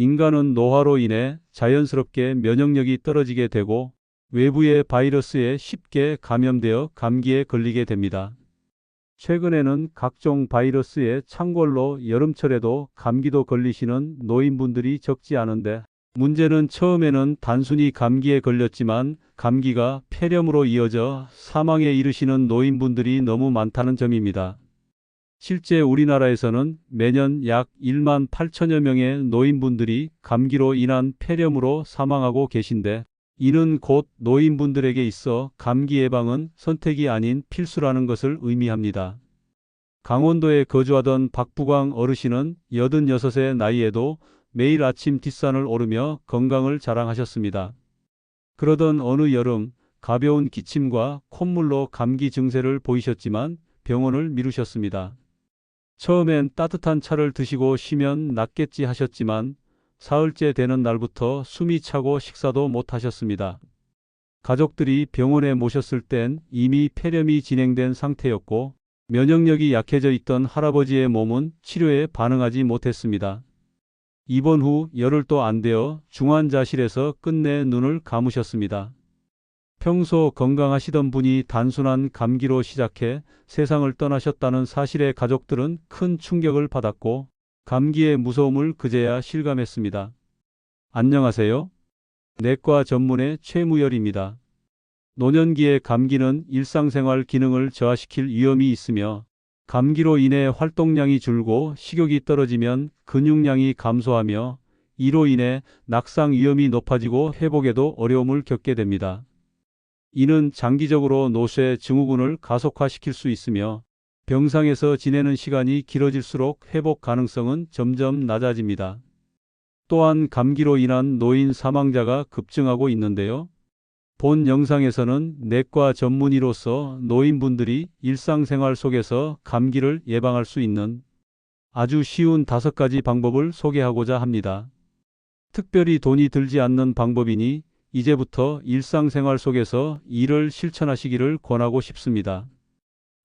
인간은 노화로 인해 자연스럽게 면역력이 떨어지게 되고 외부의 바이러스에 쉽게 감염되어 감기에 걸리게 됩니다. 최근에는 각종 바이러스의 창궐로 여름철에도 감기도 걸리시는 노인분들이 적지 않은데, 문제는 처음에는 단순히 감기에 걸렸지만 감기가 폐렴으로 이어져 사망에 이르시는 노인분들이 너무 많다는 점입니다. 실제 우리나라에서는 매년 약 1만 8천여 명의 노인분들이 감기로 인한 폐렴으로 사망하고 계신데, 이는 곧 노인분들에게 있어 감기 예방은 선택이 아닌 필수라는 것을 의미합니다. 강원도에 거주하던 박부광 어르신은 86의 나이에도 매일 아침 뒷산을 오르며 건강을 자랑하셨습니다. 그러던 어느 여름 가벼운 기침과 콧물로 감기 증세를 보이셨지만 병원을 미루셨습니다. 처음엔 따뜻한 차를 드시고 쉬면 낫겠지 하셨지만 사흘째 되는 날부터 숨이 차고 식사도 못 하셨습니다. 가족들이 병원에 모셨을 땐 이미 폐렴이 진행된 상태였고 면역력이 약해져 있던 할아버지의 몸은 치료에 반응하지 못했습니다. 입원 후 열흘도 안 되어 중환자실에서 끝내 눈을 감으셨습니다. 평소 건강하시던 분이 단순한 감기로 시작해 세상을 떠나셨다는 사실에 가족들은 큰 충격을 받았고 감기의 무서움을 그제야 실감했습니다. 안녕하세요. 내과 전문의 최무열입니다. 노년기의 감기는 일상생활 기능을 저하시킬 위험이 있으며 감기로 인해 활동량이 줄고 식욕이 떨어지면 근육량이 감소하며 이로 인해 낙상 위험이 높아지고 회복에도 어려움을 겪게 됩니다. 이는 장기적으로 노쇠 증후군을 가속화시킬 수 있으며 병상에서 지내는 시간이 길어질수록 회복 가능성은 점점 낮아집니다. 또한 감기로 인한 노인 사망자가 급증하고 있는데요. 본 영상에서는 내과 전문의로서 노인분들이 일상생활 속에서 감기를 예방할 수 있는 아주 쉬운 5가지 방법을 소개하고자 합니다. 특별히 돈이 들지 않는 방법이니 이제부터 일상생활 속에서 이를 실천하시기를 권하고 싶습니다.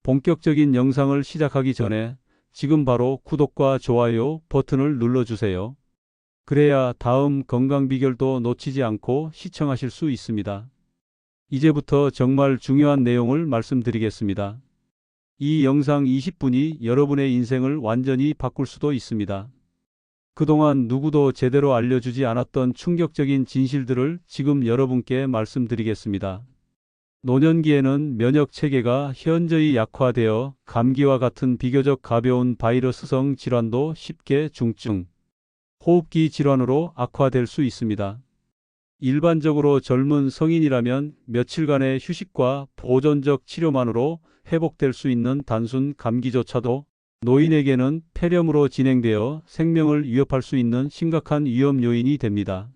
본격적인 영상을 시작하기 전에 지금 바로 구독과 좋아요 버튼을 눌러주세요. 그래야 다음 건강 비결도 놓치지 않고 시청하실 수 있습니다. 이제부터 정말 중요한 내용을 말씀드리겠습니다. 이 영상 20분이 여러분의 인생을 완전히 바꿀 수도 있습니다. 그동안 누구도 제대로 알려주지 않았던 충격적인 진실들을 지금 여러분께 말씀드리겠습니다. 노년기에는 면역 체계가 현저히 약화되어 감기와 같은 비교적 가벼운 바이러스성 질환도 쉽게 중증, 호흡기 질환으로 악화될 수 있습니다. 일반적으로 젊은 성인이라면 며칠간의 휴식과 보존적 치료만으로 회복될 수 있는 단순 감기조차도 노인에게는 폐렴으로 진행되어 생명을 위협할 수 있는 심각한 위험 요인이 됩니다.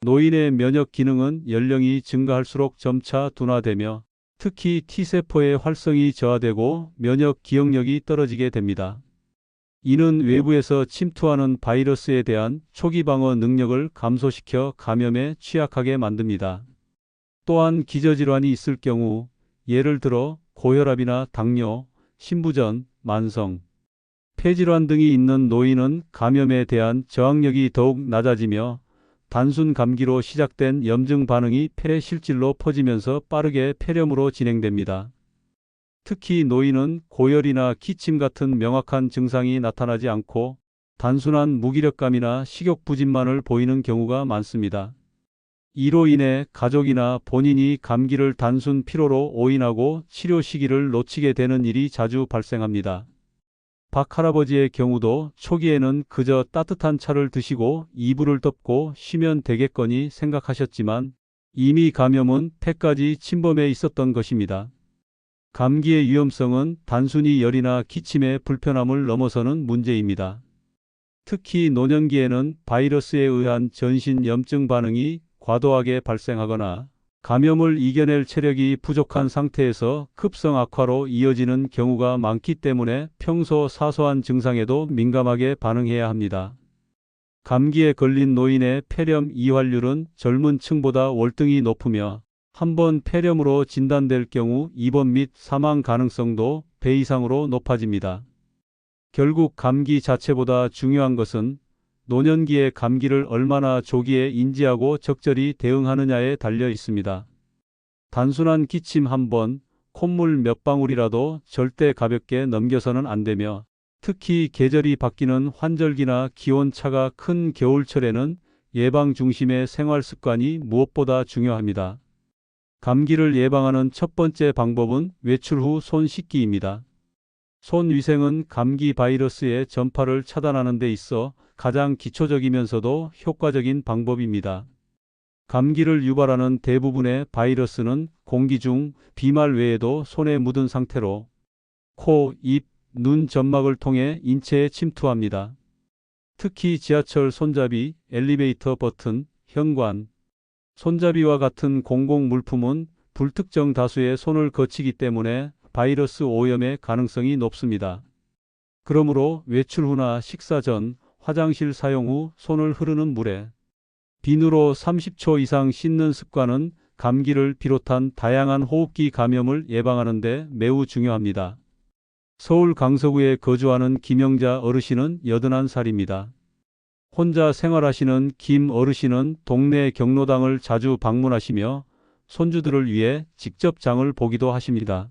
노인의 면역 기능은 연령이 증가할수록 점차 둔화되며 특히 T세포의 활성이 저하되고 면역 기억력이 떨어지게 됩니다. 이는 외부에서 침투하는 바이러스에 대한 초기 방어 능력을 감소시켜 감염에 취약하게 만듭니다. 또한 기저질환이 있을 경우 예를 들어 고혈압이나 당뇨, 신부전, 만성, 폐질환 등이 있는 노인은 감염에 대한 저항력이 더욱 낮아지며 단순 감기로 시작된 염증 반응이 폐 실질로 퍼지면서 빠르게 폐렴으로 진행됩니다. 특히 노인은 고열이나 기침 같은 명확한 증상이 나타나지 않고 단순한 무기력감이나 식욕 부진만을 보이는 경우가 많습니다. 이로 인해 가족이나 본인이 감기를 단순 피로로 오인하고 치료 시기를 놓치게 되는 일이 자주 발생합니다. 박 할아버지의 경우도 초기에는 그저 따뜻한 차를 드시고 이불을 덮고 쉬면 되겠거니 생각하셨지만 이미 감염은 폐까지 침범해 있었던 것입니다. 감기의 위험성은 단순히 열이나 기침의 불편함을 넘어서는 문제입니다. 특히 노년기에는 바이러스에 의한 전신 염증 반응이 과도하게 발생하거나 감염을 이겨낼 체력이 부족한 상태에서 급성 악화로 이어지는 경우가 많기 때문에 평소 사소한 증상에도 민감하게 반응해야 합니다. 감기에 걸린 노인의 폐렴 이활률은 젊은 층보다 월등히 높으며 한번 폐렴으로 진단될 경우 입원 및 사망 가능성도 배 이상으로 높아집니다. 결국 감기 자체보다 중요한 것은 노년기의 감기를 얼마나 조기에 인지하고 적절히 대응하느냐에 달려 있습니다. 단순한 기침 한 번, 콧물 몇 방울이라도 절대 가볍게 넘겨서는 안 되며, 특히 계절이 바뀌는 환절기나 기온차가 큰 겨울철에는 예방 중심의 생활 습관이 무엇보다 중요합니다. 감기를 예방하는 첫 번째 방법은 외출 후 손 씻기입니다. 손 위생은 감기 바이러스의 전파를 차단하는 데 있어 가장 기초적이면서도 효과적인 방법입니다. 감기를 유발하는 대부분의 바이러스는 공기 중 비말 외에도 손에 묻은 상태로 코, 입, 눈 점막을 통해 인체에 침투합니다. 특히 지하철 손잡이, 엘리베이터 버튼, 현관, 손잡이와 같은 공공 물품은 불특정 다수의 손을 거치기 때문에 바이러스 오염의 가능성이 높습니다. 그러므로 외출 후나 식사 전, 화장실 사용 후 손을 흐르는 물에 비누로 30초 이상 씻는 습관은 감기를 비롯한 다양한 호흡기 감염을 예방하는 데 매우 중요합니다. 서울 강서구에 거주하는 김영자 어르신은 81살입니다. 혼자 생활하시는 김 어르신은 동네 경로당을 자주 방문하시며 손주들을 위해 직접 장을 보기도 하십니다.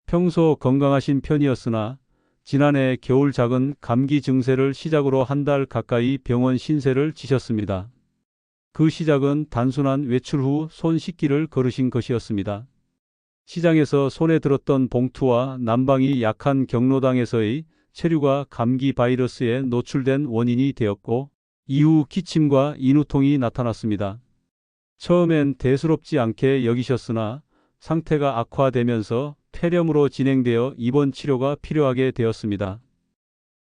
평소 건강하신 편이었으나 지난해 겨울 작은 감기 증세를 시작으로 한 달 가까이 병원 신세를 지셨습니다. 그 시작은 단순한 외출 후 손 씻기를 거르신 것이었습니다. 시장에서 손에 들었던 봉투와 난방이 약한 경로당에서의 체류가 감기 바이러스에 노출된 원인이 되었고, 이후 기침과 인후통이 나타났습니다. 처음엔 대수롭지 않게 여기셨으나 상태가 악화되면서 폐렴으로 진행되어 입원 치료가 필요하게 되었습니다.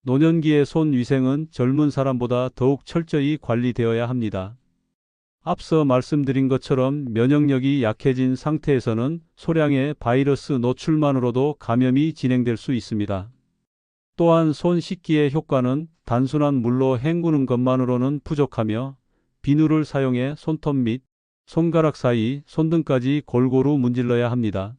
노년기의 손 위생은 젊은 사람보다 더욱 철저히 관리되어야 합니다. 앞서 말씀드린 것처럼 면역력이 약해진 상태에서는 소량의 바이러스 노출만으로도 감염이 진행될 수 있습니다. 또한 손 씻기의 효과는 단순한 물로 헹구는 것만으로는 부족하며, 비누를 사용해 손톱 및 손가락 사이, 손등까지 골고루 문질러야 합니다.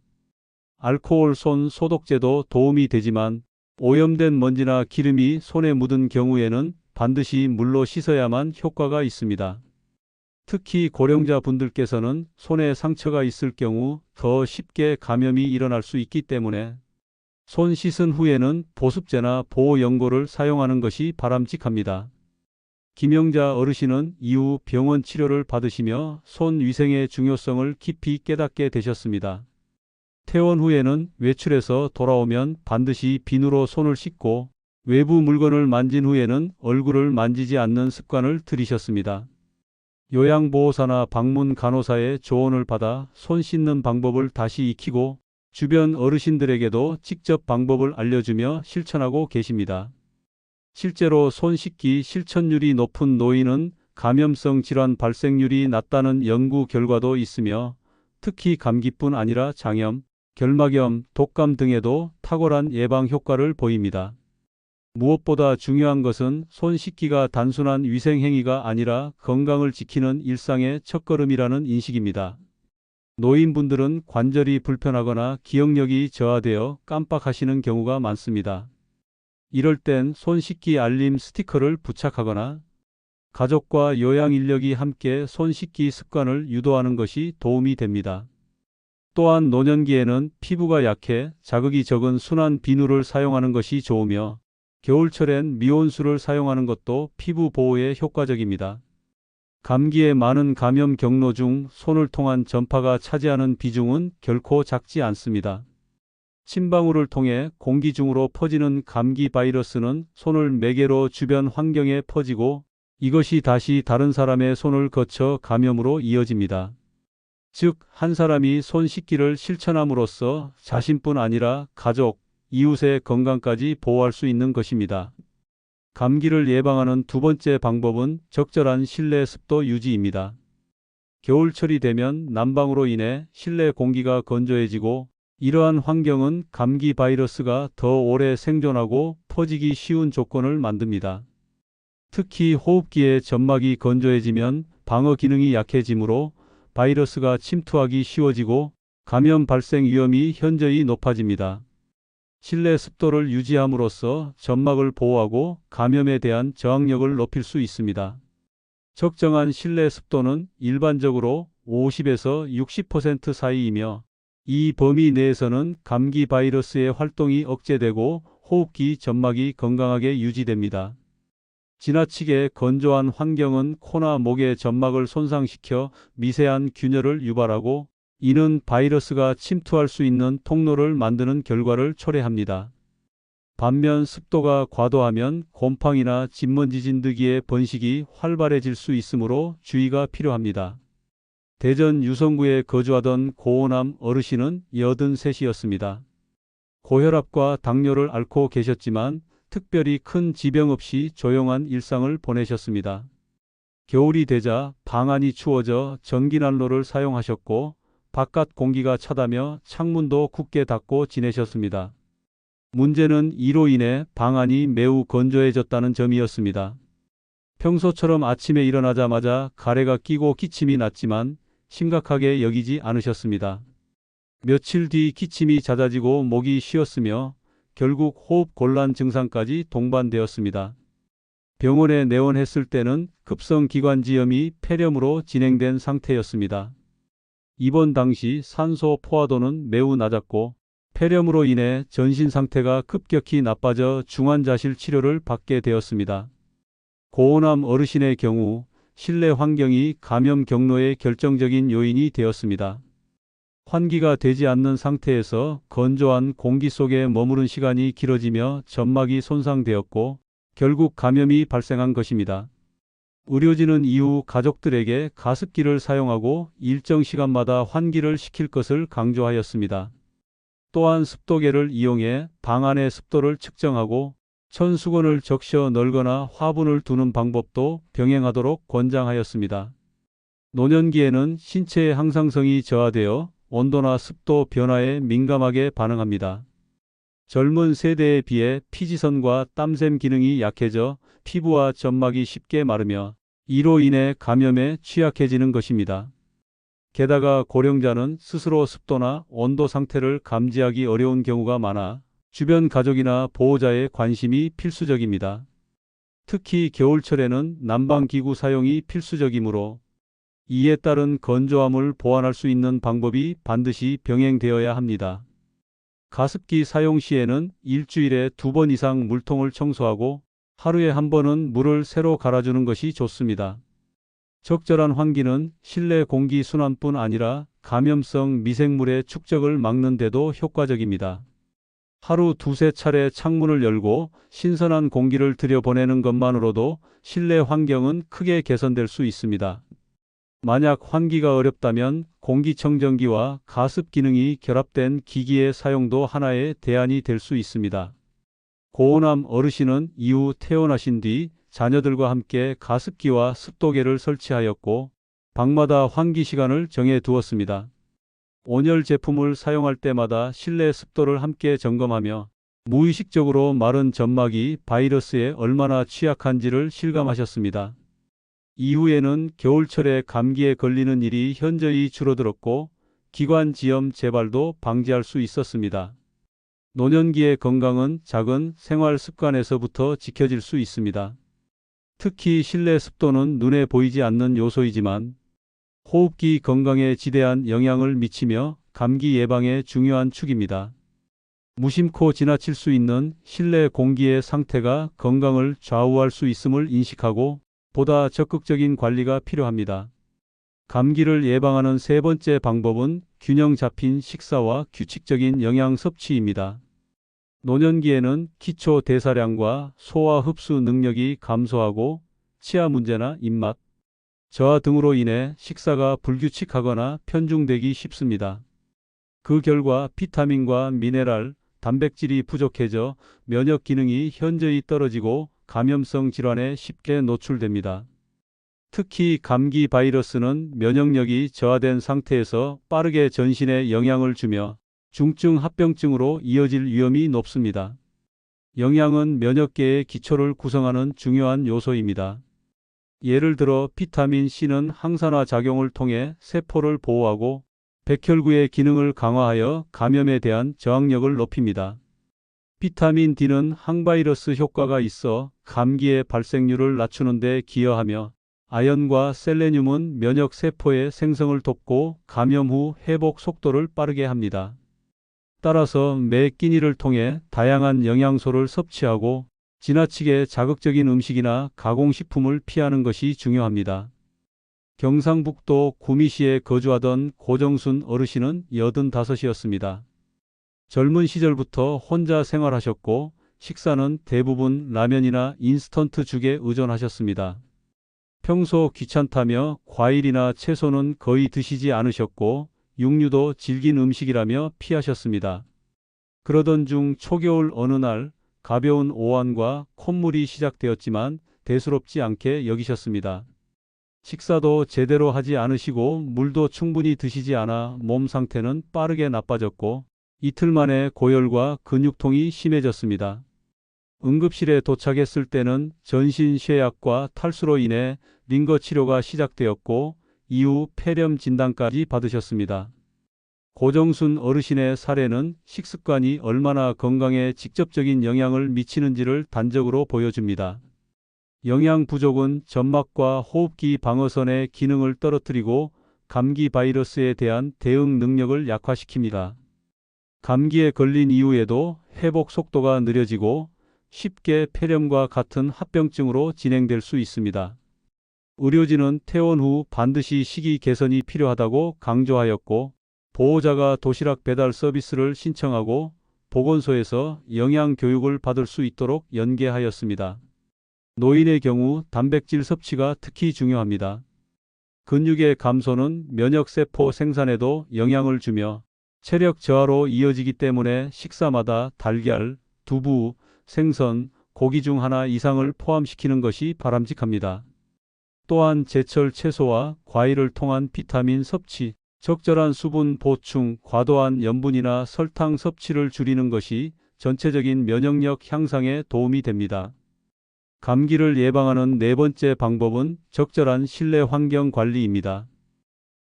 알코올 손 소독제도 도움이 되지만 오염된 먼지나 기름이 손에 묻은 경우에는 반드시 물로 씻어야만 효과가 있습니다. 특히 고령자 분들께서는 손에 상처가 있을 경우 더 쉽게 감염이 일어날 수 있기 때문에 손 씻은 후에는 보습제나 보호연고를 사용하는 것이 바람직합니다. 김영자 어르신은 이후 병원 치료를 받으시며 손 위생의 중요성을 깊이 깨닫게 되셨습니다. 퇴원 후에는 외출해서 돌아오면 반드시 비누로 손을 씻고 외부 물건을 만진 후에는 얼굴을 만지지 않는 습관을 들이셨습니다. 요양보호사나 방문 간호사의 조언을 받아 손 씻는 방법을 다시 익히고 주변 어르신들에게도 직접 방법을 알려주며 실천하고 계십니다. 실제로 손 씻기 실천율이 높은 노인은 감염성 질환 발생률이 낮다는 연구 결과도 있으며, 특히 감기뿐 아니라 장염, 결막염, 독감 등에도 탁월한 예방 효과를 보입니다. 무엇보다 중요한 것은 손 씻기가 단순한 위생행위가 아니라 건강을 지키는 일상의 첫걸음이라는 인식입니다. 노인분들은 관절이 불편하거나 기억력이 저하되어 깜빡하시는 경우가 많습니다. 이럴 땐 손 씻기 알림 스티커를 부착하거나 가족과 요양 인력이 함께 손 씻기 습관을 유도하는 것이 도움이 됩니다. 또한 노년기에는 피부가 약해 자극이 적은 순한 비누를 사용하는 것이 좋으며, 겨울철엔 미온수를 사용하는 것도 피부 보호에 효과적입니다. 감기의 많은 감염 경로 중 손을 통한 전파가 차지하는 비중은 결코 작지 않습니다. 침방울을 통해 공기 중으로 퍼지는 감기 바이러스는 손을 매개로 주변 환경에 퍼지고, 이것이 다시 다른 사람의 손을 거쳐 감염으로 이어집니다. 즉, 한 사람이 손 씻기를 실천함으로써 자신뿐 아니라 가족, 이웃의 건강까지 보호할 수 있는 것입니다. 감기를 예방하는 두 번째 방법은 적절한 실내 습도 유지입니다. 겨울철이 되면 난방으로 인해 실내 공기가 건조해지고, 이러한 환경은 감기 바이러스가 더 오래 생존하고 퍼지기 쉬운 조건을 만듭니다. 특히 호흡기의 점막이 건조해지면 방어 기능이 약해지므로 바이러스가 침투하기 쉬워지고 감염 발생 위험이 현저히 높아집니다. 실내 습도를 유지함으로써 점막을 보호하고 감염에 대한 저항력을 높일 수 있습니다. 적정한 실내 습도는 일반적으로 50에서 60% 사이이며 이 범위 내에서는 감기 바이러스의 활동이 억제되고 호흡기 점막이 건강하게 유지됩니다. 지나치게 건조한 환경은 코나 목의 점막을 손상시켜 미세한 균열을 유발하고 이는 바이러스가 침투할 수 있는 통로를 만드는 결과를 초래합니다. 반면 습도가 과도하면 곰팡이나 진먼지 진드기의 번식이 활발해질 수 있으므로 주의가 필요합니다. 대전 유성구에 거주하던 고호남 어르신은 83이었습니다. 고혈압과 당뇨를 앓고 계셨지만 특별히 큰 지병 없이 조용한 일상을 보내셨습니다. 겨울이 되자 방안이 추워져 전기난로를 사용하셨고 바깥 공기가 차다며 창문도 굳게 닫고 지내셨습니다. 문제는 이로 인해 방안이 매우 건조해졌다는 점이었습니다. 평소처럼 아침에 일어나자마자 가래가 끼고 기침이 났지만 심각하게 여기지 않으셨습니다. 며칠 뒤 기침이 잦아지고 목이 쉬었으며 결국 호흡 곤란 증상까지 동반되었습니다. 병원에 내원했을 때는 급성 기관지염이 폐렴으로 진행된 상태였습니다. 입원 당시 산소 포화도는 매우 낮았고 폐렴으로 인해 전신 상태가 급격히 나빠져 중환자실 치료를 받게 되었습니다. 고호남 어르신의 경우 실내 환경이 감염 경로의 결정적인 요인이 되었습니다. 환기가 되지 않는 상태에서 건조한 공기 속에 머무른 시간이 길어지며 점막이 손상되었고 결국 감염이 발생한 것입니다. 의료진은 이후 가족들에게 가습기를 사용하고 일정 시간마다 환기를 시킬 것을 강조하였습니다. 또한 습도계를 이용해 방 안의 습도를 측정하고 천수건을 적셔 널거나 화분을 두는 방법도 병행하도록 권장하였습니다. 노년기에는 신체의 항상성이 저하되어 온도나 습도 변화에 민감하게 반응합니다. 젊은 세대에 비해 피지선과 땀샘 기능이 약해져 피부와 점막이 쉽게 마르며 이로 인해 감염에 취약해지는 것입니다. 게다가 고령자는 스스로 습도나 온도 상태를 감지하기 어려운 경우가 많아 주변 가족이나 보호자의 관심이 필수적입니다. 특히 겨울철에는 난방기구 사용이 필수적이므로 이에 따른 건조함을 보완할 수 있는 방법이 반드시 병행되어야 합니다. 가습기 사용 시에는 일주일에 2번 이상 물통을 청소하고 하루에 1번은 물을 새로 갈아주는 것이 좋습니다. 적절한 환기는 실내 공기 순환뿐 아니라 감염성 미생물의 축적을 막는 데도 효과적입니다. 하루 2~3차례 창문을 열고 신선한 공기를 들여보내는 것만으로도 실내 환경은 크게 개선될 수 있습니다. 만약 환기가 어렵다면 공기청정기와 가습 기능이 결합된 기기의 사용도 하나의 대안이 될 수 있습니다. 고호남 어르신은 이후 퇴원하신 뒤 자녀들과 함께 가습기와 습도계를 설치하였고 방마다 환기 시간을 정해 두었습니다. 온열 제품을 사용할 때마다 실내 습도를 함께 점검하며 무의식적으로 마른 점막이 바이러스에 얼마나 취약한지를 실감하셨습니다. 이후에는 겨울철에 감기에 걸리는 일이 현저히 줄어들었고 기관지염 재발도 방지할 수 있었습니다. 노년기의 건강은 작은 생활 습관에서부터 지켜질 수 있습니다. 특히 실내 습도는 눈에 보이지 않는 요소이지만 호흡기 건강에 지대한 영향을 미치며 감기 예방에 중요한 축입니다. 무심코 지나칠 수 있는 실내 공기의 상태가 건강을 좌우할 수 있음을 인식하고 보다 적극적인 관리가 필요합니다. 감기를 예방하는 세 번째 방법은 균형 잡힌 식사와 규칙적인 영양 섭취입니다. 노년기에는 기초 대사량과 소화 흡수 능력이 감소하고 치아 문제나 입맛, 저하 등으로 인해 식사가 불규칙하거나 편중되기 쉽습니다. 그 결과 비타민과 미네랄, 단백질이 부족해져 면역 기능이 현저히 떨어지고 감염성 질환에 쉽게 노출됩니다. 특히 감기 바이러스는 면역력이 저하된 상태에서 빠르게 전신에 영향을 주며 중증 합병증으로 이어질 위험이 높습니다. 영양은 면역계의 기초를 구성하는 중요한 요소입니다. 예를 들어 비타민 C는 항산화 작용을 통해 세포를 보호하고 백혈구의 기능을 강화하여 감염에 대한 저항력을 높입니다. 비타민 D는 항바이러스 효과가 있어 감기의 발생률을 낮추는 데 기여하며 아연과 셀레늄은 면역 세포의 생성을 돕고 감염 후 회복 속도를 빠르게 합니다. 따라서 매 끼니를 통해 다양한 영양소를 섭취하고 지나치게 자극적인 음식이나 가공식품을 피하는 것이 중요합니다. 경상북도 구미시에 거주하던 고정순 어르신은 85이었습니다. 젊은 시절부터 혼자 생활하셨고 식사는 대부분 라면이나 인스턴트 죽에 의존하셨습니다. 평소 귀찮다며 과일이나 채소는 거의 드시지 않으셨고 육류도 질긴 음식이라며 피하셨습니다. 그러던 중 초겨울 어느 날 가벼운 오한과 콧물이 시작되었지만 대수롭지 않게 여기셨습니다. 식사도 제대로 하지 않으시고 물도 충분히 드시지 않아 몸 상태는 빠르게 나빠졌고 이틀 만에 고열과 근육통이 심해졌습니다. 응급실에 도착했을 때는 전신 쇠약과 탈수로 인해 링거 치료가 시작되었고 이후 폐렴 진단까지 받으셨습니다. 고정순 어르신의 사례는 식습관이 얼마나 건강에 직접적인 영향을 미치는지를 단적으로 보여줍니다. 영양 부족은 점막과 호흡기 방어선의 기능을 떨어뜨리고 감기 바이러스에 대한 대응 능력을 약화시킵니다. 감기에 걸린 이후에도 회복 속도가 느려지고 쉽게 폐렴과 같은 합병증으로 진행될 수 있습니다. 의료진은 퇴원 후 반드시 식이 개선이 필요하다고 강조하였고 보호자가 도시락 배달 서비스를 신청하고 보건소에서 영양 교육을 받을 수 있도록 연계하였습니다. 노인의 경우 단백질 섭취가 특히 중요합니다. 근육의 감소는 면역세포 생산에도 영향을 주며 체력 저하로 이어지기 때문에 식사마다 달걀, 두부, 생선, 고기 중 하나 이상을 포함시키는 것이 바람직합니다. 또한 제철 채소와 과일을 통한 비타민 섭취, 적절한 수분 보충, 과도한 염분이나 설탕 섭취를 줄이는 것이 전체적인 면역력 향상에 도움이 됩니다. 감기를 예방하는 네 번째 방법은 적절한 실내 환경 관리입니다.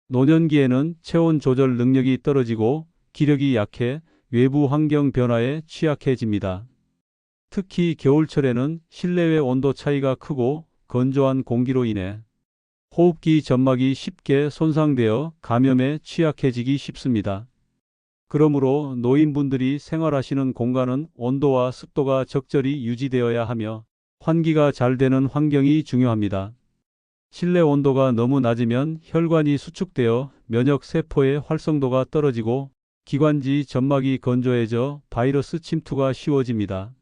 노년기에는 체온 조절 능력이 떨어지고 기력이 약해 외부 환경 변화에 취약해집니다. 특히 겨울철에는 실내외 온도 차이가 크고 건조한 공기로 인해 호흡기 점막이 쉽게 손상되어 감염에 취약해지기 쉽습니다. 그러므로 노인분들이 생활하시는 공간은 온도와 습도가 적절히 유지되어야 하며 환기가 잘 되는 환경이 중요합니다. 실내 온도가 너무 낮으면 혈관이 수축되어 면역 세포의 활성도가 떨어지고 기관지 점막이 건조해져 바이러스 침투가 쉬워집니다.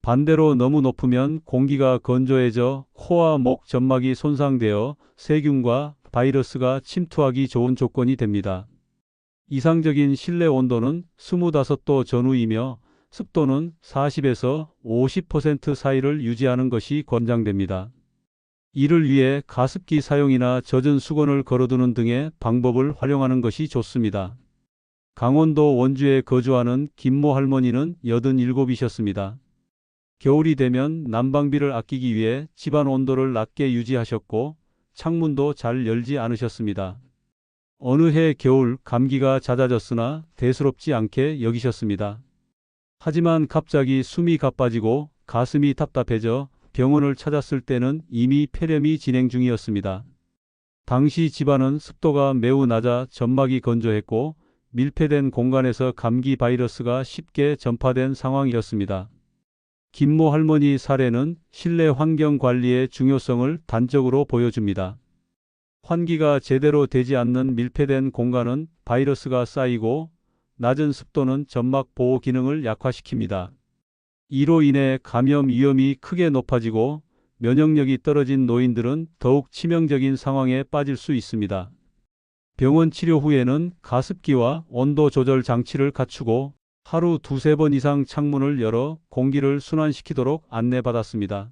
반대로 너무 높으면 공기가 건조해져 코와 목 점막이 손상되어 세균과 바이러스가 침투하기 좋은 조건이 됩니다. 이상적인 실내 온도는 25도 전후이며 습도는 40에서 50% 사이를 유지하는 것이 권장됩니다. 이를 위해 가습기 사용이나 젖은 수건을 걸어두는 등의 방법을 활용하는 것이 좋습니다. 강원도 원주에 거주하는 김모 할머니는 87이셨습니다. 겨울이 되면 난방비를 아끼기 위해 집안 온도를 낮게 유지하셨고 창문도 잘 열지 않으셨습니다. 어느 해 겨울 감기가 잦아졌으나 대수롭지 않게 여기셨습니다. 하지만 갑자기 숨이 가빠지고 가슴이 답답해져 병원을 찾았을 때는 이미 폐렴이 진행 중이었습니다. 당시 집안은 습도가 매우 낮아 점막이 건조했고 밀폐된 공간에서 감기 바이러스가 쉽게 전파된 상황이었습니다. 김모 할머니 사례는 실내 환경 관리의 중요성을 단적으로 보여줍니다. 환기가 제대로 되지 않는 밀폐된 공간은 바이러스가 쌓이고 낮은 습도는 점막 보호 기능을 약화시킵니다. 이로 인해 감염 위험이 크게 높아지고 면역력이 떨어진 노인들은 더욱 치명적인 상황에 빠질 수 있습니다. 병원 치료 후에는 가습기와 온도 조절 장치를 갖추고 하루 2~3번 이상 창문을 열어 공기를 순환시키도록 안내받았습니다.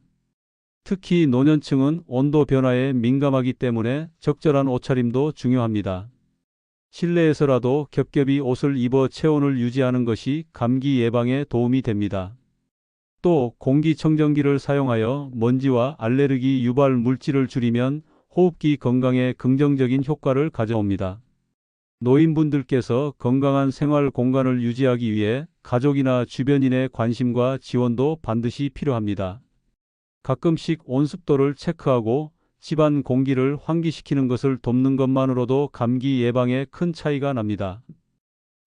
특히 노년층은 온도 변화에 민감하기 때문에 적절한 옷차림도 중요합니다. 실내에서라도 겹겹이 옷을 입어 체온을 유지하는 것이 감기 예방에 도움이 됩니다. 또 공기청정기를 사용하여 먼지와 알레르기 유발 물질을 줄이면 호흡기 건강에 긍정적인 효과를 가져옵니다. 노인분들께서 건강한 생활 공간을 유지하기 위해 가족이나 주변인의 관심과 지원도 반드시 필요합니다. 가끔씩 온습도를 체크하고 집안 공기를 환기시키는 것을 돕는 것만으로도 감기 예방에 큰 차이가 납니다.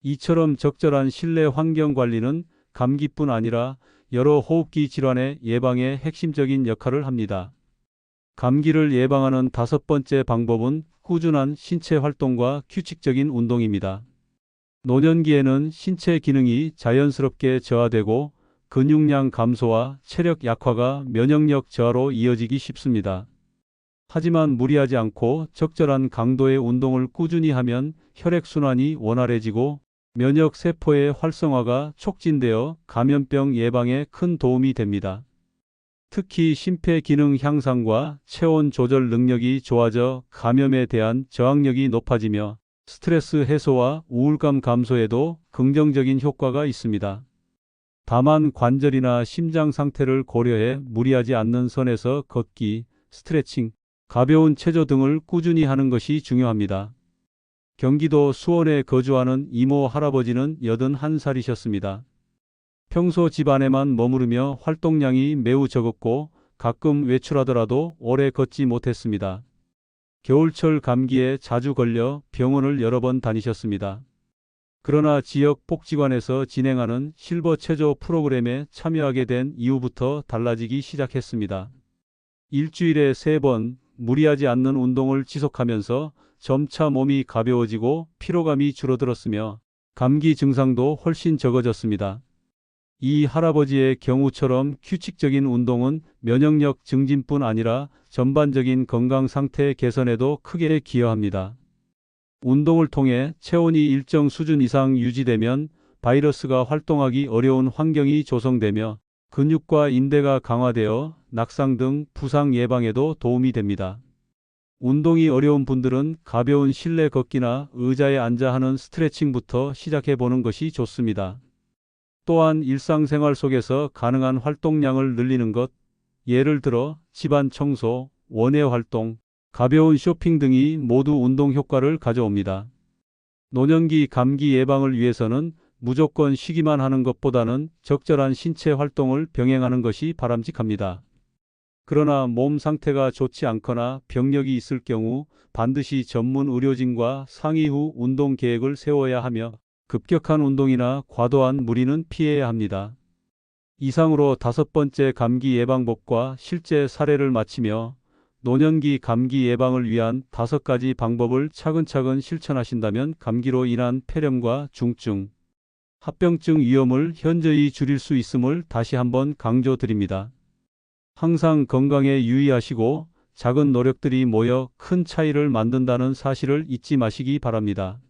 이처럼 적절한 실내 환경 관리는 감기뿐 아니라 여러 호흡기 질환의 예방에 핵심적인 역할을 합니다. 감기를 예방하는 다섯 번째 방법은 꾸준한 신체 활동과 규칙적인 운동입니다. 노년기에는 신체 기능이 자연스럽게 저하되고 근육량 감소와 체력 약화가 면역력 저하로 이어지기 쉽습니다. 하지만 무리하지 않고 적절한 강도의 운동을 꾸준히 하면 혈액순환이 원활해지고 면역 세포의 활성화가 촉진되어 감염병 예방에 큰 도움이 됩니다. 특히 심폐기능 향상과 체온 조절 능력이 좋아져 감염에 대한 저항력이 높아지며 스트레스 해소와 우울감 감소에도 긍정적인 효과가 있습니다. 다만 관절이나 심장 상태를 고려해 무리하지 않는 선에서 걷기, 스트레칭, 가벼운 체조 등을 꾸준히 하는 것이 중요합니다. 경기도 수원에 거주하는 이모 할아버지는 81살이셨습니다. 평소 집 안에만 머무르며 활동량이 매우 적었고 가끔 외출하더라도 오래 걷지 못했습니다. 겨울철 감기에 자주 걸려 병원을 여러 번 다니셨습니다. 그러나 지역 복지관에서 진행하는 실버 체조 프로그램에 참여하게 된 이후부터 달라지기 시작했습니다. 일주일에 3번 무리하지 않는 운동을 지속하면서 점차 몸이 가벼워지고 피로감이 줄어들었으며 감기 증상도 훨씬 적어졌습니다. 이 할아버지의 경우처럼 규칙적인 운동은 면역력 증진뿐 아니라 전반적인 건강 상태 개선에도 크게 기여합니다. 운동을 통해 체온이 일정 수준 이상 유지되면 바이러스가 활동하기 어려운 환경이 조성되며 근육과 인대가 강화되어 낙상 등 부상 예방에도 도움이 됩니다. 운동이 어려운 분들은 가벼운 실내 걷기나 의자에 앉아 하는 스트레칭부터 시작해 보는 것이 좋습니다. 또한 일상생활 속에서 가능한 활동량을 늘리는 것, 예를 들어 집안 청소, 원예 활동, 가벼운 쇼핑 등이 모두 운동 효과를 가져옵니다. 노년기 감기 예방을 위해서는 무조건 쉬기만 하는 것보다는 적절한 신체 활동을 병행하는 것이 바람직합니다. 그러나 몸 상태가 좋지 않거나 병력이 있을 경우 반드시 전문 의료진과 상의 후 운동 계획을 세워야 하며 급격한 운동이나 과도한 무리는 피해야 합니다. 이상으로 다섯 번째 감기 예방법과 실제 사례를 마치며 노년기 감기 예방을 위한 5가지 방법을 차근차근 실천하신다면 감기로 인한 폐렴과 중증, 합병증 위험을 현저히 줄일 수 있음을 다시 한번 강조드립니다. 항상 건강에 유의하시고 작은 노력들이 모여 큰 차이를 만든다는 사실을 잊지 마시기 바랍니다.